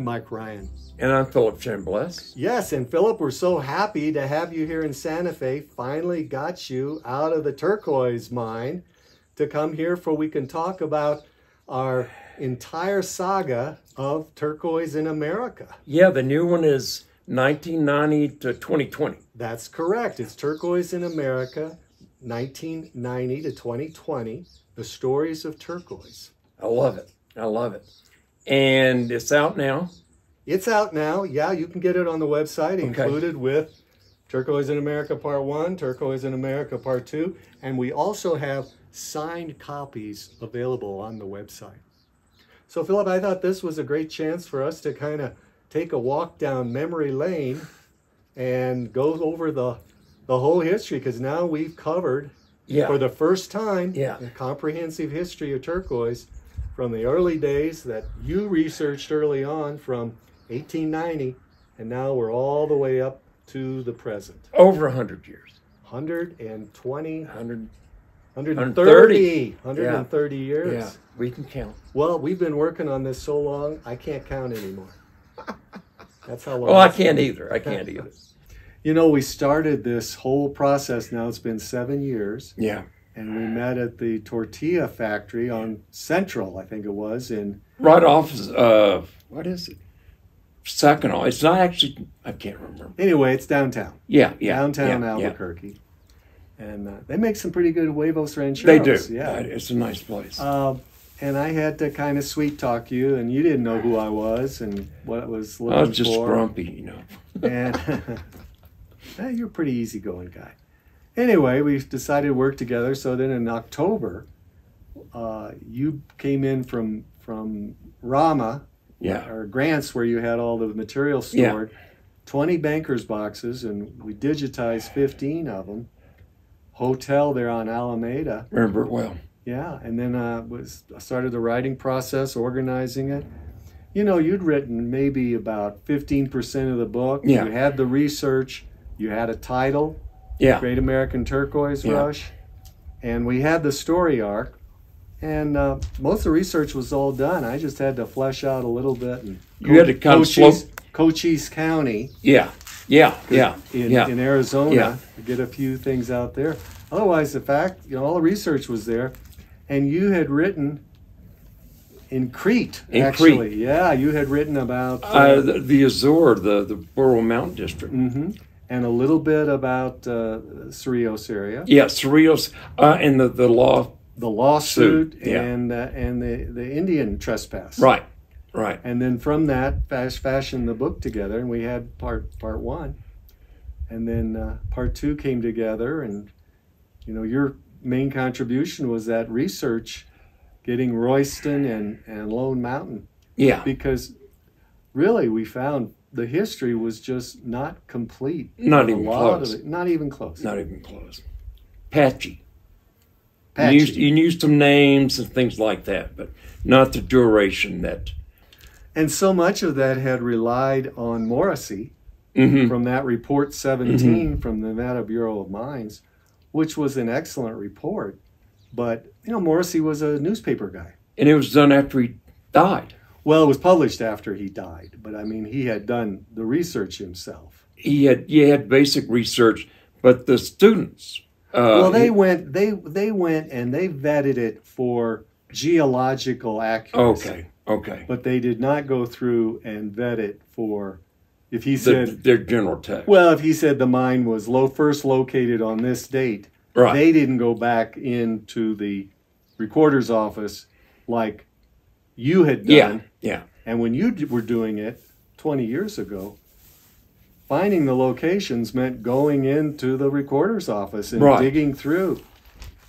I'm Mike Ryan. And I'm Philip Chambliss. Yes, and Philip, we're so happy to have you here in Santa Fe. Finally got you out of the Turquoise mine to come here for we can talk about our entire saga of Turquoise in America. Yeah, the new one is 1990 to 2020. That's correct. It's Turquoise in America, 1990 to 2020, the stories of Turquoise. I love it. I love it. And it's out now. It's out now. Yeah, you can get it on the website, Okay. included with Turquoise in America Part 1, Turquoise in America Part 2, and we also have signed copies available on the website. So, Philip, I thought this was a great chance for us to kind of take a walk down memory lane and go over the whole history, because now we've covered, for the first time, a comprehensive history of Turquoise from the early days that you researched early on from 1890, and now we're all the way up to the present. Over 100 years. 120, 130. 130 years. Yeah, we can count. Well, we've been working on this so long, I can't count anymore. That's how long. Well, I can't either. I can't either. You know, we started this whole process now, it's been 7 years. Yeah. And we met at the tortilla factory on Central, I think it was, in... Right off, what is it? Saginaw. It's not actually, I can't remember. Anyway, it's downtown. Yeah. Downtown Albuquerque. Yeah. And they make some pretty good huevos rancheros. They do. Yeah. It's a nice place. And I had to kind of sweet talk you, and you didn't know who I was and what I was looking for. I was just grumpy, you know. And you're a pretty easygoing guy. Anyway, we decided to work together. So then in October, you came in from Rama, or Grants, where you had all the material stored, 20 banker's boxes, and we digitized 15 of them. Hotel there on Alameda. Remember it well. Yeah, and then I started the writing process, organizing it. You know, you'd written maybe about 15% of the book. Yeah. You had the research. You had a title. Yeah. Great American Turquoise Rush. And we had the story arc. And most of the research was all done. I just had to flesh out a little bit. And you had to kind of Cochise County. In Arizona, to get a few things out there. Otherwise, all the research was there. And you had written in Crete, actually. Yeah, you had written about... the Azure, the Borough Mountain District. Mm-hmm. And a little bit about Cerrillos area. Yeah, Cerrillos, and the law... The lawsuit and the Indian trespass. Right. And then from that, fashioned the book together, and we had part one. And then part two came together, and, you know, your main contribution was that research, getting Royston and Lone Mountain. Yeah. Because really we found the history was just not complete. Not even close. Not even close. Not even close. Patchy. You used some names and things like that, but not the duration that... And so much of that had relied on Morrissey from that Report 17 from the Nevada Bureau of Mines, which was an excellent report. But, you know, Morrissey was a newspaper guy. And it was done after he died. Well, it was published after he died, but I mean, he had done the research himself. He had basic research, but the students... they went and they vetted it for geological accuracy. Okay. But they did not go through and vet it for, if he said... Their general text. Well, if he said the mine was first located on this date, they didn't go back into the recorder's office like you had done. Yeah. And when you were doing it 20 years ago, finding the locations meant going into the recorder's office and digging through.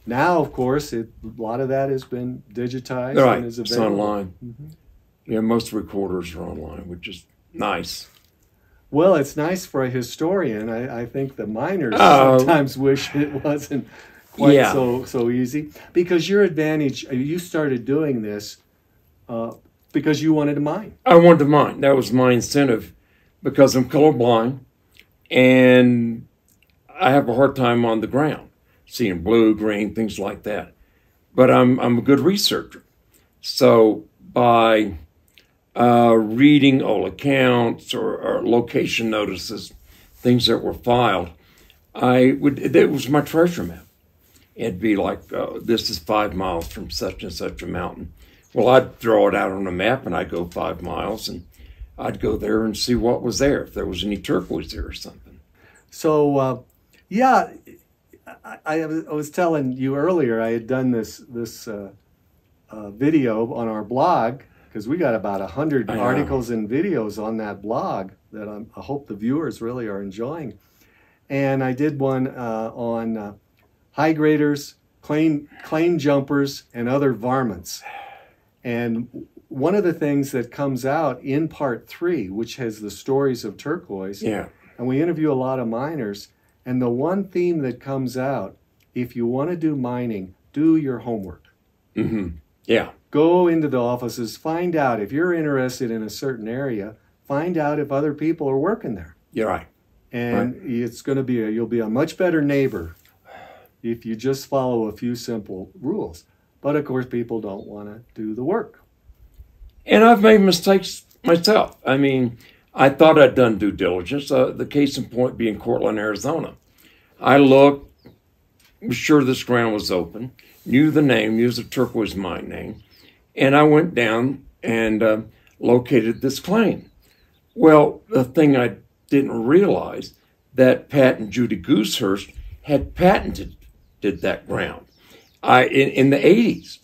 Now, of course, a lot of that has been digitized and is available. It's online. Yeah, most recorders are online, which is nice. Well, it's nice for a historian. I think the miners sometimes wish it wasn't quite so easy. Because your advantage, you started doing this because you wanted to mine. I wanted to mine. That was my incentive. Because I'm colorblind, and I have a hard time on the ground, seeing blue, green, things like that. But I'm a good researcher. So by reading all accounts or location notices, things that were filed, it was my treasure map. It'd be like, this is 5 miles from such and such a mountain. Well, I'd throw it out on a map and I'd go 5 miles and I'd go there and see what was there, if there was any turquoise there or something. So, yeah, I was telling you earlier, I had done this video on our blog, because we got about 100 articles and videos on that blog that I hope the viewers really are enjoying. And I did one on high graders, claim jumpers, and other varmints. And one of the things that comes out in part 3, which has the stories of turquoise, and we interview a lot of miners, and the one theme that comes out, if you want to do mining, do your homework. Mm-hmm. Yeah. Go into the offices, find out if you're interested in a certain area, find out if other people are working there. You're right. And it's going to be you'll be a much better neighbor if you just follow a few simple rules. But of course, people don't want to do the work. And I've made mistakes myself. I mean, I thought I'd done due diligence. The case in point being Cortland, Arizona. I looked, was sure this ground was open, knew the name, knew the turquoise mine name, and I went down and located this claim. Well, the thing I didn't realize, that Pat and Judy Goosehurst had patented that ground in the 80s.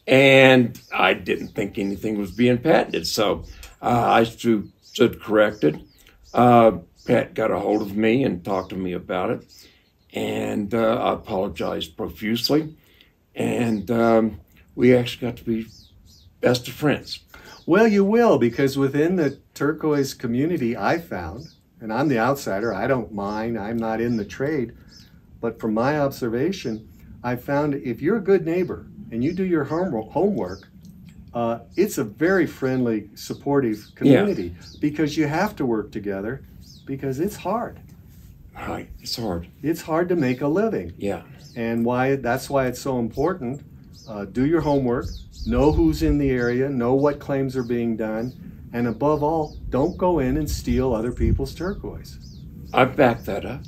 And I didn't think anything was being patented. So I stood corrected. Pat got a hold of me and talked to me about it. And I apologized profusely. And we actually got to be best of friends. Well, you will, because within the turquoise community, I found, and I'm the outsider, I don't mine, I'm not in the trade, but from my observation, I found if you're a good neighbor and you do your homework, it's a very friendly, supportive community, because you have to work together, because it's hard. Right, it's hard. It's hard to make a living. Yeah. And that's why it's so important. Do your homework, know who's in the area, know what claims are being done, and above all, don't go in and steal other people's turquoise. I back that up.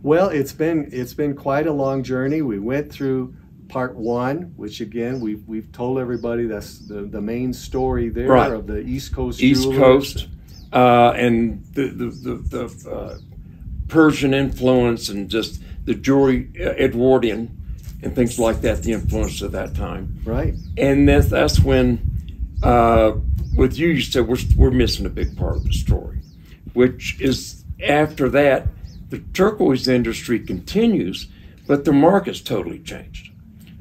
Well, it's been quite a long journey. We went through part 1, which again we've told everybody that's the main story there of the East Coast jewelers. And the Persian influence and just the jewelry, Edwardian, and things like that, the influence of that time. Right. And that's when, with you said we're missing a big part of the story, which is after that, the turquoise industry continues, but the market's totally changed.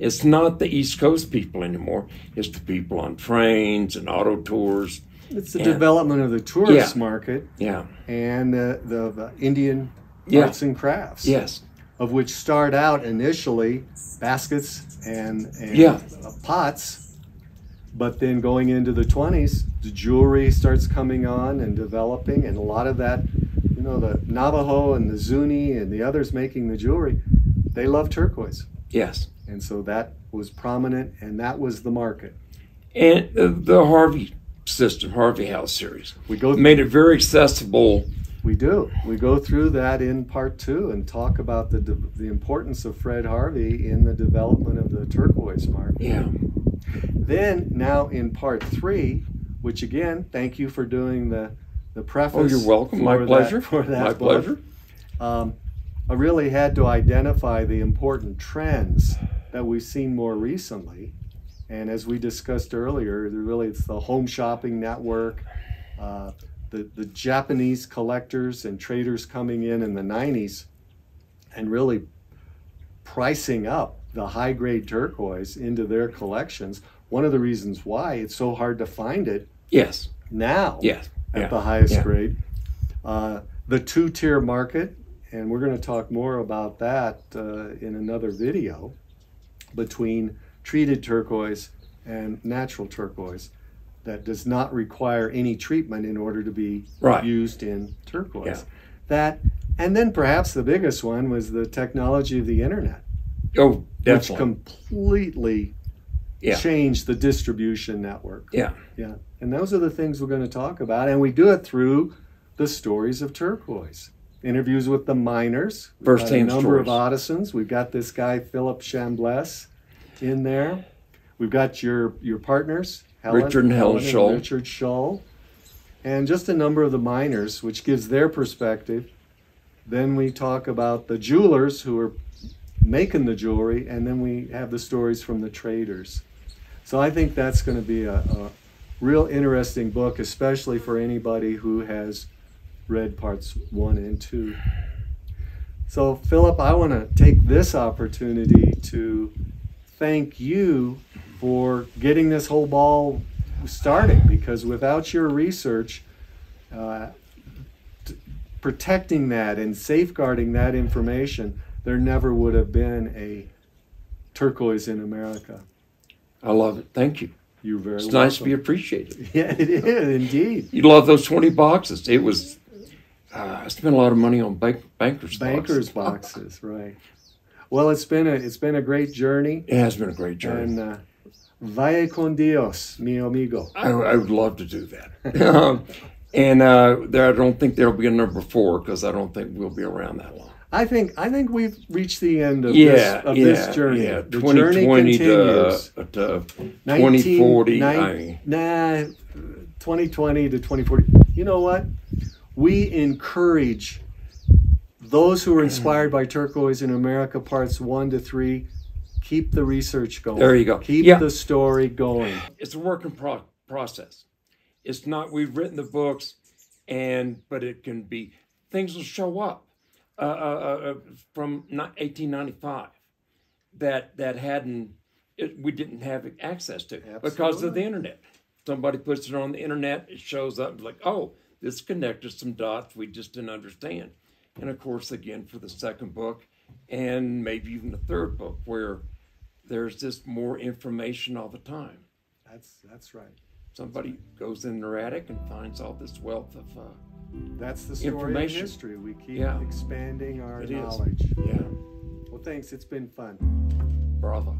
It's not the East Coast people anymore. It's the people on trains and auto tours. It's the development of the tourist market. Yeah. And the Indian arts and crafts. Yes. Of which start out initially baskets and pots, but then going into the 20s, the jewelry starts coming on and developing, and a lot of that, you know, the Navajo and the Zuni and the others making the jewelry, they love turquoise. Yes. And so that was prominent, and that was the market. And the Harvey system, Harvey House series, made it very accessible. We do. We go through that in part 2 and talk about the importance of Fred Harvey in the development of the turquoise market. Yeah. Then now in part 3, which again, thank you for doing the preface. Oh, you're welcome. My pleasure. For that My book. pleasure. I really had to identify the important trends that we've seen more recently. And as we discussed earlier, it's the home shopping network, the Japanese collectors and traders coming in the 90s and really pricing up the high-grade turquoise into their collections. One of the reasons why it's so hard to find it now at the highest grade. The two-tier market, and we're going to talk more about that in another video, between treated turquoise and natural turquoise that does not require any treatment in order to be used in turquoise. And then perhaps the biggest one was the technology of the internet. Oh, definitely. Which completely change the distribution network. Yeah. Yeah. And those are the things we're going to talk about. And we do it through the stories of Turquoise. Interviews with the miners. First-hand a number stories. of Audisons. We've got this guy, Philip Chambliss, in there. We've got your partners, Richard and Helen Shull. Richard Shull. And just a number of the miners, which gives their perspective. Then we talk about the jewelers who are making the jewelry, and then we have the stories from the traders. So I think that's going to be a real interesting book, especially for anybody who has read parts 1 and 2. So Philip, I want to take this opportunity to thank you for getting this whole ball started, because without your research, protecting that and safeguarding that information, there never would have been a Turquoise in America. I love it. Thank you. You're very welcome. It's nice to be appreciated. Yeah, it is indeed. You love those 20 boxes. It was, I spent a lot of money on bankers boxes, right. Well, it's been a great journey. It has been a great journey. And vaya con Dios, mi amigo. I would love to do that. And there, I don't think there'll be a number 4, because I don't think we'll be around that long. I think we've reached the end of this journey. Yeah, the 2020 journey continues. to 2040. 2020 to 2040. You know what? We encourage those who are inspired by Turquoise in America parts 1 to 3. Keep the research going. There you go. Keep the story going. It's a work in process. It's not, we've written the books, but it can be, things will show up. From 1895 that we didn't have access to. Absolutely. Because of the internet. Somebody puts it on the internet, it shows up like, oh, this connected some dots we just didn't understand. And of course, again, for the second book, and maybe even the third book, where there's just more information all the time. That's right. Somebody goes in their attic and finds all this wealth of that's the story of history. We keep expanding our knowledge. Yeah. Well, thanks. It's been fun. Bravo.